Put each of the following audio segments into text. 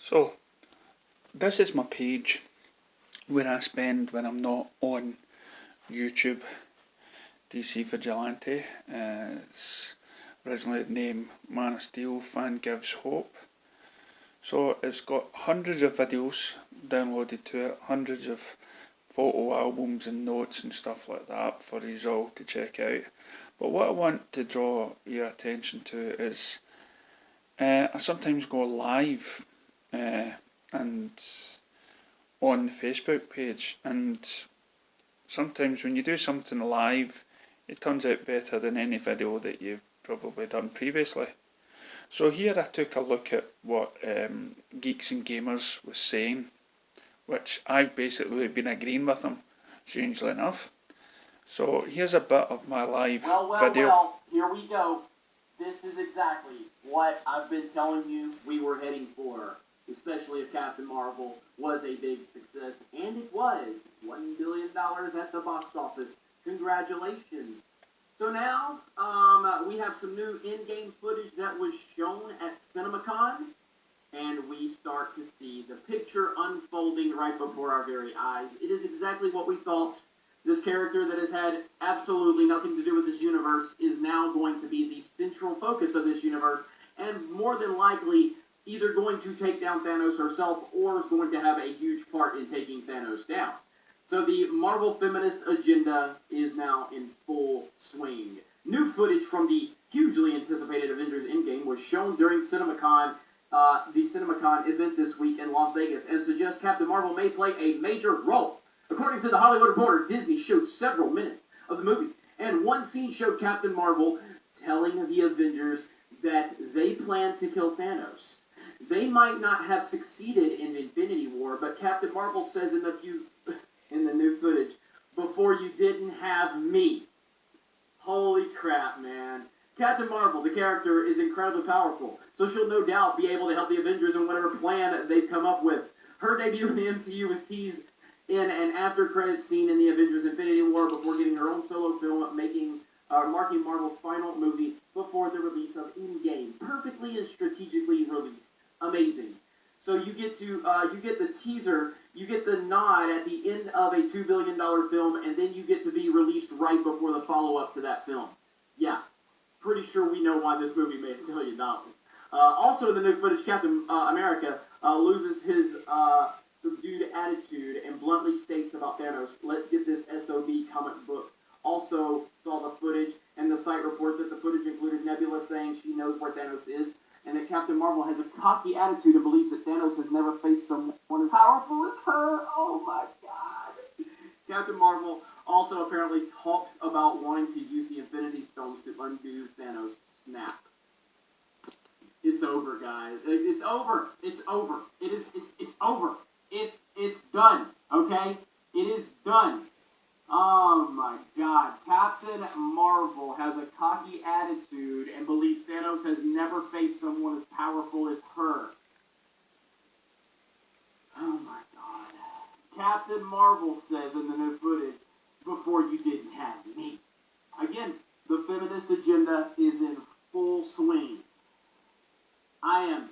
So, this is my page where I spend when I'm not on YouTube. DC Vigilante. It's originally the name Man of Steel Fan Gives Hope. So it's got hundreds of videos downloaded to it, hundreds of photo albums and notes and stuff like that for you all to check out. But what I want to draw your attention to is I sometimes go live and on the Facebook page, and sometimes when you do something live, it turns out better than any video that you've probably done previously. So here I took a look at what Geeks and Gamers was saying, which I've basically been agreeing with them, strangely enough. So here's a bit of my live video. Well, here we go. This is exactly what I've been telling you we were heading for, especially if Captain Marvel was a big success, and it was. $1 billion at the box office. Congratulations. So now, we have some new in-game footage that was shown at CinemaCon, and we start to see the picture unfolding right before our very eyes. It is exactly what we thought. This character that has had absolutely nothing to do with this universe is now going to be the central focus of this universe, and more than likely either going to take down Thanos herself or is going to have a huge part in taking Thanos down. So the Marvel feminist agenda is now in full swing. New footage from the hugely anticipated Avengers Endgame was shown during CinemaCon, the CinemaCon event this week in Las Vegas, and suggests Captain Marvel may play a major role. According to The Hollywood Reporter, Disney showed several minutes of the movie, and one scene showed Captain Marvel telling the Avengers that they plan to kill Thanos. They might not have succeeded in Infinity War, but Captain Marvel says in the new footage, "Before you didn't have me." Holy crap, man. Captain Marvel, the character, is incredibly powerful, so she'll no doubt be able to help the Avengers in whatever plan they've come up with. Her debut in the MCU was teased in an after-credits scene in the Avengers Infinity War before getting her own solo film, marking Marvel's final movie before the release of Endgame. Perfectly and strategically released. Amazing. So you get the teaser, you get the nod at the end of a $2 billion film, and then you get to be released right before the follow-up to that film. Yeah, pretty sure we know why this movie made $1 billion. Also in the new footage, Captain America loses his subdued attitude and bluntly states about Thanos, "Let's get this SOB comic book." Also saw the footage, and the site reports that the footage included Nebula saying she knows where Thanos is, and that Captain Marvel has a cocky attitude and believes that Thanos has never faced someone as powerful as her. Oh my god. Captain Marvel also apparently talks about wanting to use the Infinity Stones to undo Thanos' snap. It's over, guys. It's over. It's over. It's over. It's done. Okay? It is done. Oh my god. Captain Marvel has a cocky attitude and believes Thanos has never faced someone as powerful as her. Oh my god. Captain Marvel says in the new footage, "Before you didn't have me." Again, the feminist agenda is in full swing. I am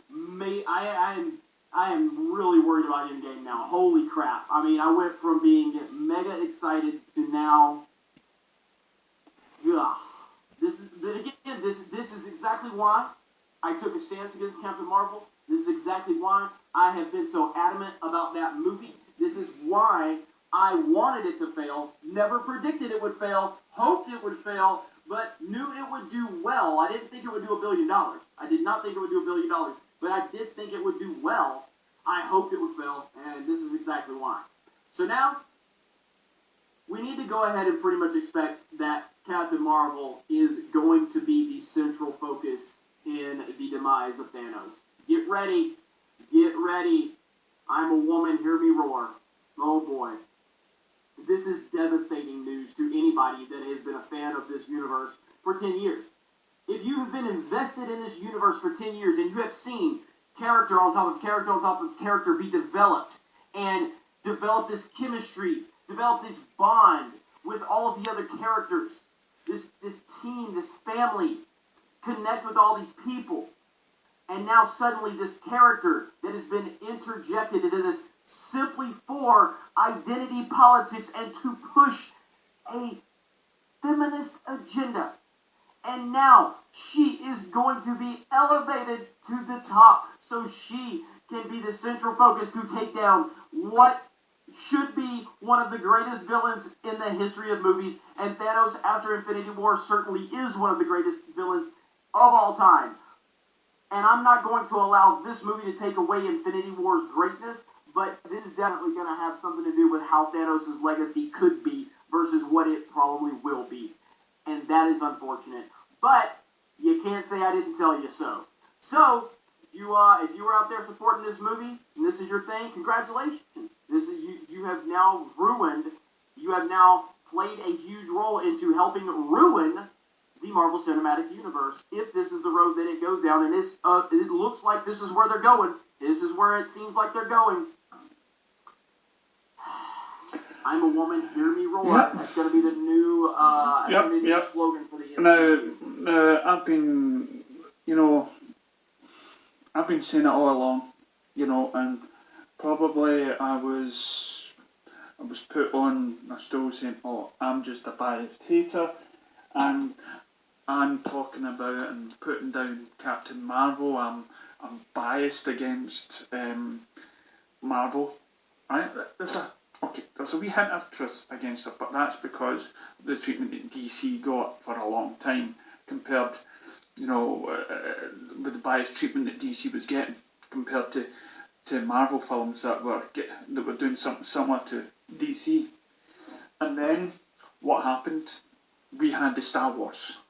really worried about Endgame now. Holy crap. I mean, I went from being mega excited to now... Ugh. This is exactly why I took a stance against Captain Marvel. This is exactly why I have been so adamant about that movie. This is why I wanted it to fail, never predicted it would fail, hoped it would fail, but knew it would do well. I didn't think it would do $1 billion. I did not think it would do $1 billion, but I did think it would do well. I hoped it would fail, and this is exactly why. So now, we need to go ahead and pretty much expect that Captain Marvel is going to be the central focus in the demise of Thanos. Get ready. Get ready. I'm a woman, hear me roar. Oh boy. This is devastating news to anybody that has been a fan of this universe for 10 years. If you have been invested in this universe for 10 years and you have seen character on top of character on top of character be developed and develop this chemistry, develop this bond with all of the other characters, this team, this family, connect with all these people, And now suddenly this character that has been interjected into this simply for identity politics and to push a feminist agenda. And now she is going to be elevated to the top so she can be the central focus to take down what should be one of the greatest villains in the history of movies. And Thanos, after Infinity War, certainly is one of the greatest villains of all time. And I'm not going to allow this movie to take away Infinity War's greatness, but this is definitely going to have something to do with how Thanos' legacy could be versus what it probably will be. And that is unfortunate. But you can't say I didn't tell you so. So, if you were out there supporting this movie, and this is your thing, congratulations. You have now played a huge role into helping ruin the Marvel Cinematic Universe, if this is the road that it goes down, and it looks like this is where they're going. This is where it seems like they're going. I'm a woman, hear me roar. Yep. That's going to be the new slogan for the MCU. Now, I've been saying it all along, and probably I was put on a stool saying, oh, I'm just a biased hater, and I'm talking about and putting down Captain Marvel. I'm biased against Marvel. Right? There's a wee hint of truth against it, but that's because of the treatment that DC got for a long time compared, with the biased treatment that DC was getting compared to Marvel films that were doing something similar to DC. And then what happened? We had the Star Wars.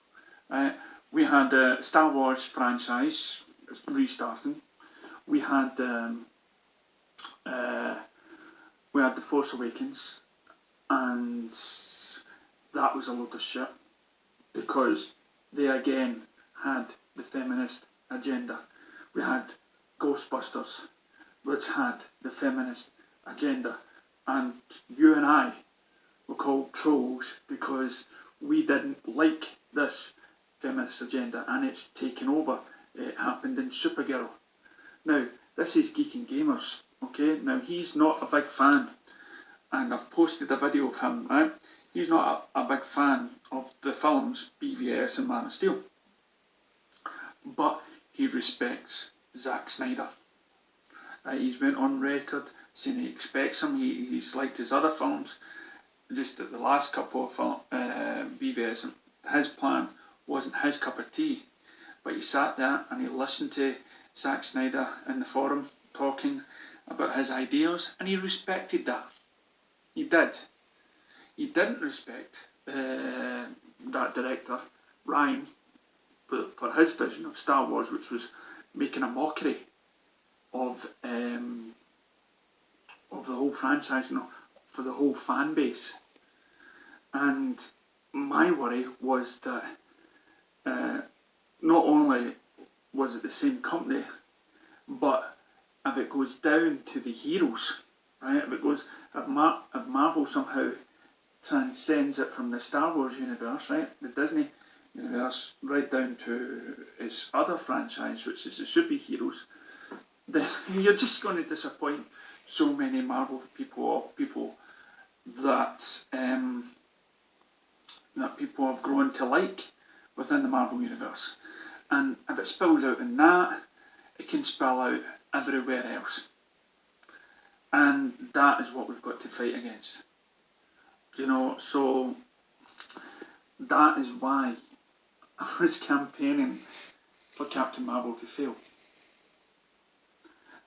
Right? We had the Star Wars franchise restarting. We had the Force Awakens, and that was a load of shit because they again had the feminist agenda. We had Ghostbusters, which had the feminist agenda, and you and I were called trolls because we didn't like this feminist agenda, and it's taken over. It happened in Supergirl. Now, this is Geek and Gamers, okay? Now, he's not a big fan, and I've posted a video of him, right? He's not a big fan of the films BVS and Man of Steel, but he respects Zack Snyder. He's went on record saying he expects him. He's liked his other films. Just that the last couple of BVS, his plan wasn't his cup of tea, but he sat there and he listened to Zack Snyder in the forum talking about his ideas, and he respected that. He did. He didn't respect that director, Ryan, for his vision of Star Wars, which was making a mockery of the whole franchise and for the whole fan base. And my worry was that not only was it the same company, but if it goes down to the heroes, right? If Marvel somehow transcends it from the Star Wars universe, right, the Disney universe, right down to its other franchise, which is the superheroes, then you're just going to disappoint so many Marvel people that people have grown to like within the Marvel universe. And if it spills out in that, it can spill out everywhere else. And that is what we've got to fight against. So that is why I was campaigning for Captain Marvel to fail.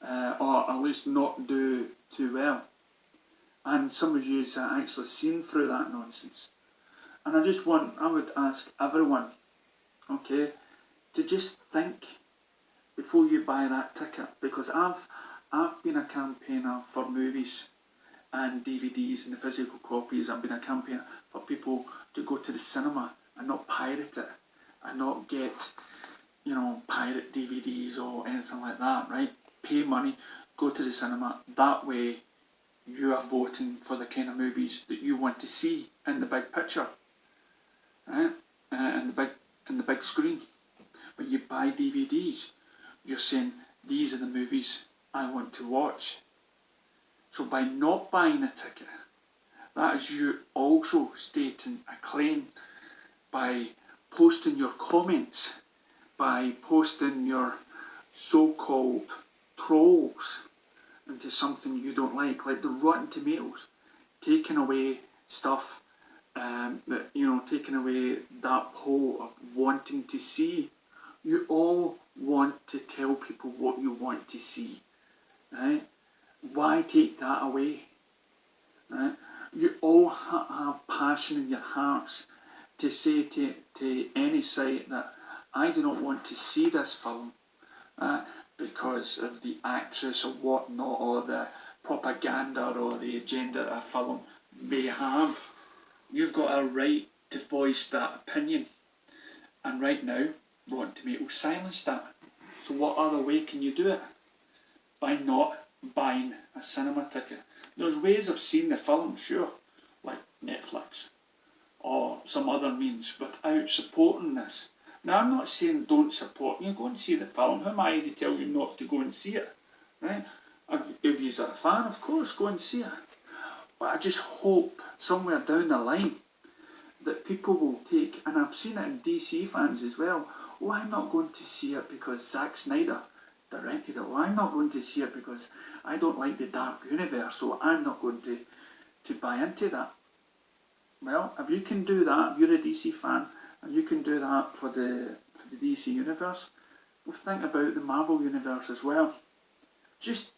Or at least not do too well. And some of you have actually seen through that nonsense. And I would ask everyone, okay, to just think before you buy that ticket, because I've been a campaigner for movies and DVDs and the physical copies. I've been a campaigner for people to go to the cinema and not pirate it, and not get, pirate DVDs or anything like that, right? Pay money, go to the cinema. That way you are voting for the kind of movies that you want to see in the big picture, right? In the big screen. When you buy DVDs, you're saying, these are the movies I want to watch. So by not buying a ticket, that is you also stating a claim by posting your comments, by posting your so-called trolls into something you don't like the Rotten Tomatoes, taking away stuff, taking away that whole of wanting to see. You all want to tell people what you want to see, right? Why take that away? Right? You all have passion in your hearts to say to any site that I do not want to see this film because of the actress or whatnot, or the propaganda or the agenda a film may have. You've got a right to voice that opinion. And right now, Rotten Tomatoes silenced that. So what other way can you do it? By not buying a cinema ticket. There's ways of seeing the film, sure, like Netflix or some other means, without supporting this. Now, I'm not saying don't support me. Go and see the film. Who am I to tell you not to go and see it? Right? If you're a fan, of course, go and see it. But I just hope somewhere down the line that people will take, and I've seen it in DC fans as well, oh, I'm not going to see it because Zack Snyder directed it. Oh, I'm not going to see it because I don't like the Dark Universe, so I'm not going to buy into that. Well, if you can do that, if you're a DC fan, and you can do that for the DC universe, well, think about the Marvel universe as well. Just,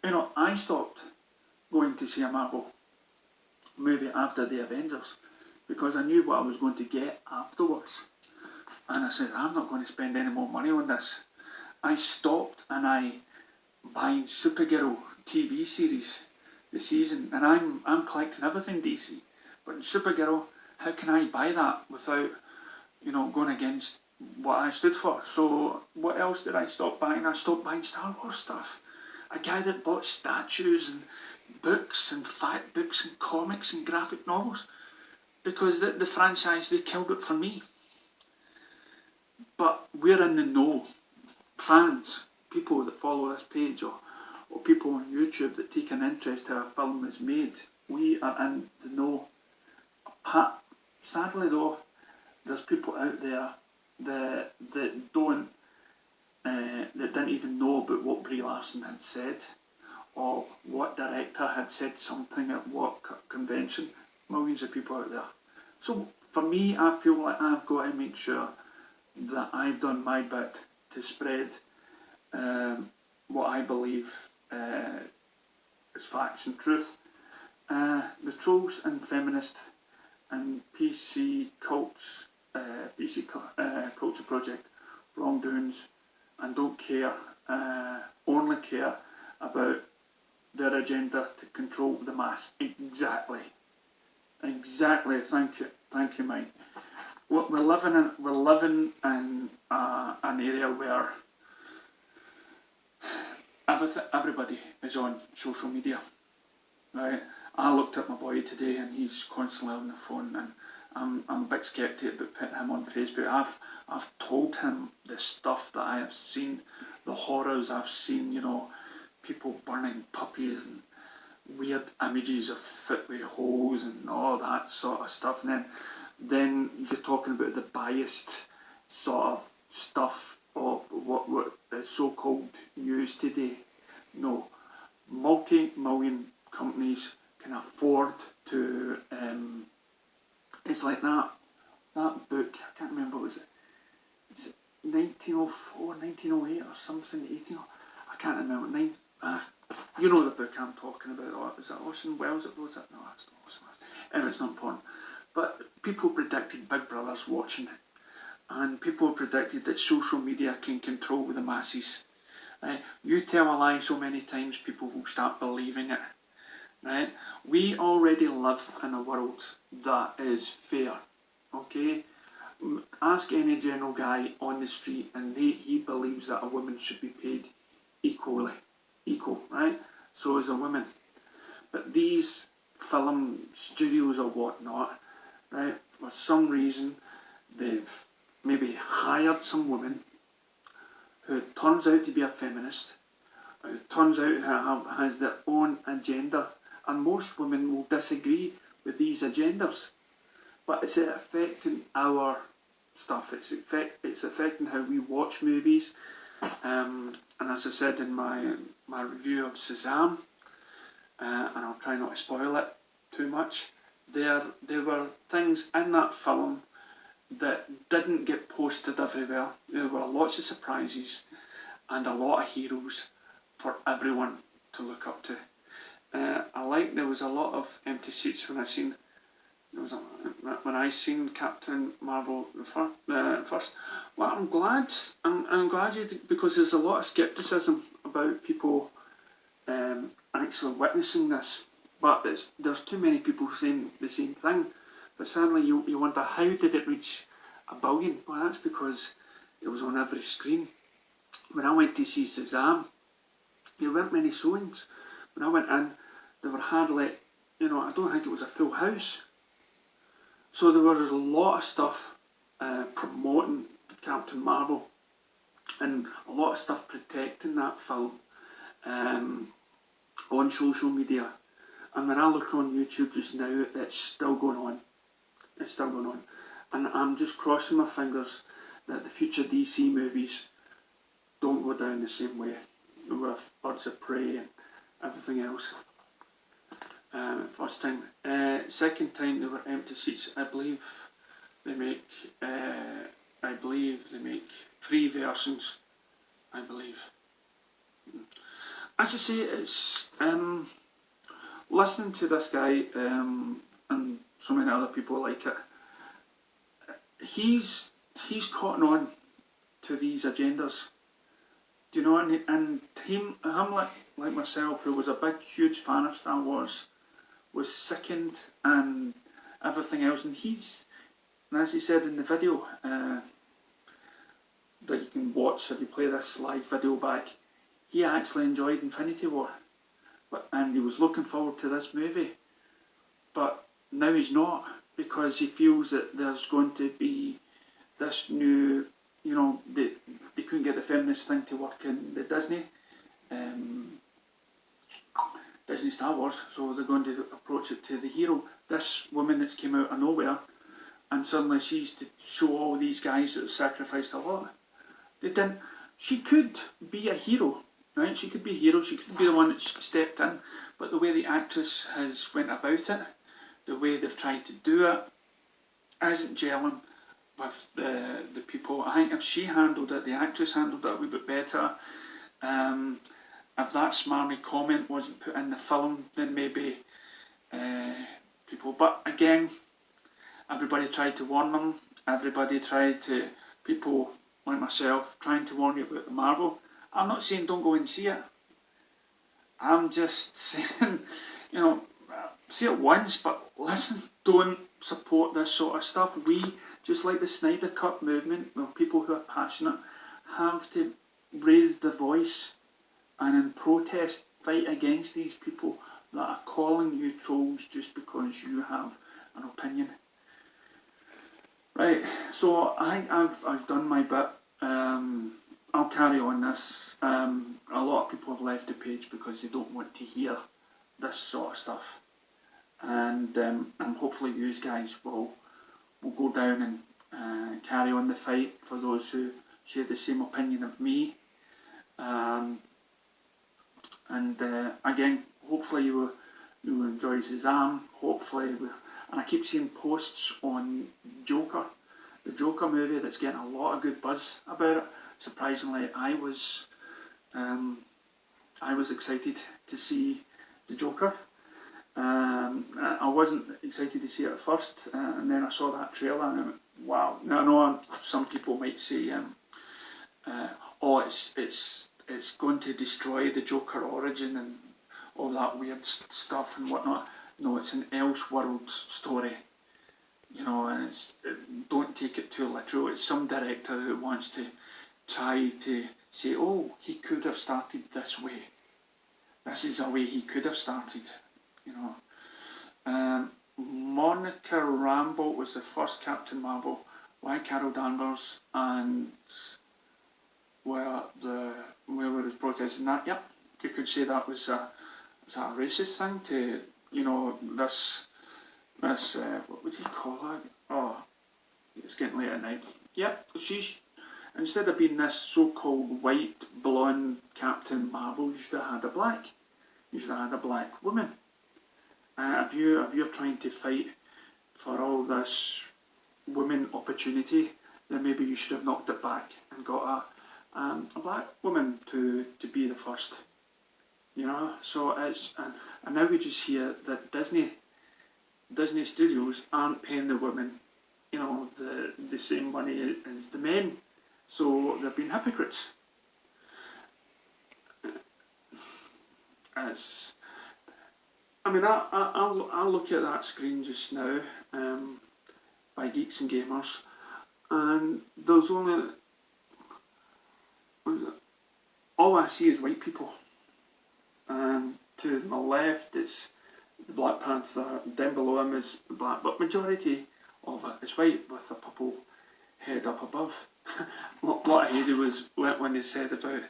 I stopped going to see a Marvel movie after the Avengers because I knew what I was going to get afterwards. And I said, I'm not going to spend any more money on this. I stopped and I buying Supergirl TV series this season, and I'm collecting everything DC. But in Supergirl, how can I buy that without, going against what I stood for? So what else did I stop buying? I stopped buying Star Wars stuff. A guy that bought statues and books and fact books and comics and graphic novels because the franchise, they killed it for me. But we're in the know. Fans, people that follow this page, or people on YouTube that take an interest how a film is made, we are in the know. Sadly though, there's people out there that didn't even know about what Brie Larson had said, or what director had said something at what convention. Millions of people out there. So for me, I feel like I've got to make sure that I've done my bit to spread what I believe is facts and truth. The trolls and feminist and PC cults, Culture Project wrongdoings, and don't care, only care about their agenda to control the mass. Exactly. Thank you, Mike. We're living in an area where everybody is on social media, right? I looked at my boy today, and he's constantly on the phone, and I'm a bit sceptic about putting him on Facebook. I've told him the stuff that I have seen, the horrors I've seen. People burning puppies and weird images of foot with holes and all that sort of stuff. And then you're talking about the biased sort of stuff of what is so-called news today. No, multi-million companies can afford to. It's like that book. I can't remember. Was it? Is it 1904, 1908 or something? 18. I can't remember. You know the book I'm talking about. Or is it Orson Welles that wrote it? No, it's not Orson Welles. Anyway, it's not important. But people predicted Big Brother's watching it. And people predicted that social media can control the masses. Right? You tell a lie so many times, people will start believing it. Right? We already live in a world that is fair. Okay? Ask any general guy on the street, and he believes that a woman should be paid equal, right? So is a woman. But these film studios or whatnot, right, for some reason, they've maybe hired some women who turns out to be a feminist, who turns out to has their own agenda, and most women will disagree with these agendas, but it's affecting our stuff. It's affecting how we watch movies. And as I said in my review of Shazam, and I'll try not to spoil it too much, there were things in that film that didn't get posted everywhere. There were lots of surprises and a lot of heroes for everyone to look up to. I like there was a lot of empty seats when I seen Captain Marvel first. Well, I'm glad you did, because there's a lot of skepticism about people actually witnessing this. But there's too many people saying the same thing. But sadly, you wonder, how did it reach 1 billion? Well, that's because it was on every screen. When I went to see Shazam, there weren't many showings. When I went in, there were hardly, I don't think it was a full house. So there was a lot of stuff promoting Captain Marvel, and a lot of stuff protecting that film on social media. And when I look on YouTube just now, it's still going on. It's still going on. And I'm just crossing my fingers that the future DC movies don't go down the same way with Birds of Prey and everything else. First time. Second time there were empty seats. I believe they make 3 versions. I believe. As I say, it's listening to this guy and so many other people like it. He's cotton on to these agendas. Do you know? And him like myself, who was a big, huge fan of Star Wars, was sickened and everything else. And as he said in the video that you can watch if you play this live video back, he actually enjoyed Infinity War, and he was looking forward to this movie. But now he's not, because he feels that there's going to be this new, they couldn't get the feminist thing to work in the Disney Star Wars, so they're going to approach it to the hero. This woman that's came out of nowhere, and suddenly she's to show all these guys that sacrificed a lot. They didn't. She could be a hero, right? She could be a hero. She could be the one that stepped in. But the way the actress has went about it, the way they've tried to do it, isn't gelling with the people. I think if she handled it, the actress handled it a wee bit better. If that smarmy comment wasn't put in the film, then maybe people. But again, everybody tried to warn them. People like myself, trying to warn you about the Marvel. I'm not saying don't go and see it. I'm just saying, see it once, but listen, don't support this sort of stuff. We, just like the Snyder Cut movement, people who are passionate, have to raise the voice and in protest fight against these people that are calling you trolls just because you have an opinion. Right, so I think I've done my bit. I'll carry on this. A lot of people have left the page because they don't want to hear this sort of stuff, and hopefully you guys will go down and carry on the fight for those who share the same opinion of me. Again, hopefully you will enjoy Shazam. Hopefully, and I keep seeing posts on Joker, the Joker movie, that's getting a lot of good buzz about it. Surprisingly, I was excited to see the Joker. I wasn't excited to see it at first, and then I saw that trailer and I went, wow. Now I know some people might say, it's going to destroy the Joker origin and all that weird stuff and whatnot. No, it's an Elseworld story. And don't take it too literal. It's some director who wants to try to say, oh, he could have started this way. This is a way he could have started, Monica Rambeau was the first Captain Marvel. Why Carol Danvers and where we was protesting that, yep, you could say that was a racist thing to, this what would you call that? Oh, it's getting late at night. Yep, she's, instead of being this so-called white, blonde Captain Marvel, you should have had a black. You should have had a black woman. If you're trying to fight for all this women opportunity, then maybe you should have knocked it back and got a black woman to be the first. So it's and now we just hear that Disney Studios aren't paying the women, the same money as the men, so they've been hypocrites. I'll look at that screen just now, by Geeks and Gamers, and there's only, all I see is white people. And to my left is the Black Panther, down below him is black, but majority of it is white with a purple head up above. What I hated was when they said about,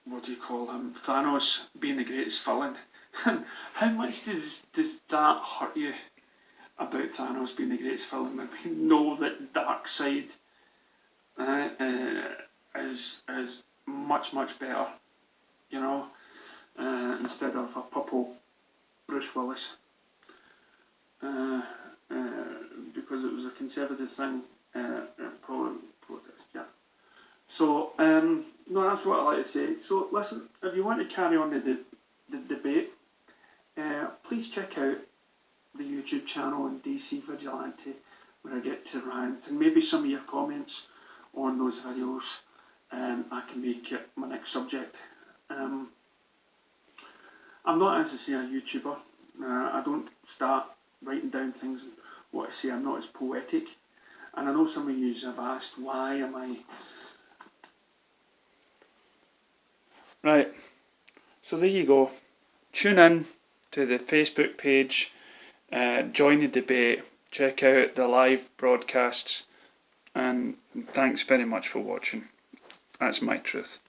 what do you call him, Thanos being the greatest villain. How much does that hurt you about Thanos being the greatest villain when we know that Darkseid is much better, instead of a purple Bruce Willis, because it was a conservative thing, protest, yeah. So, no, that's what I like to say. So, listen, if you want to carry on the debate, please check out the YouTube channel on DC Vigilante, where I get to rant, and maybe some of your comments on those videos, I can make it my next subject. I'm not, as I say, a YouTuber. I don't start writing down things, what I say. I'm not as poetic. And I know some of you have asked, why am I... Right, so there you go. Tune in to the Facebook page, join the debate, check out the live broadcasts, and thanks very much for watching. That's my truth.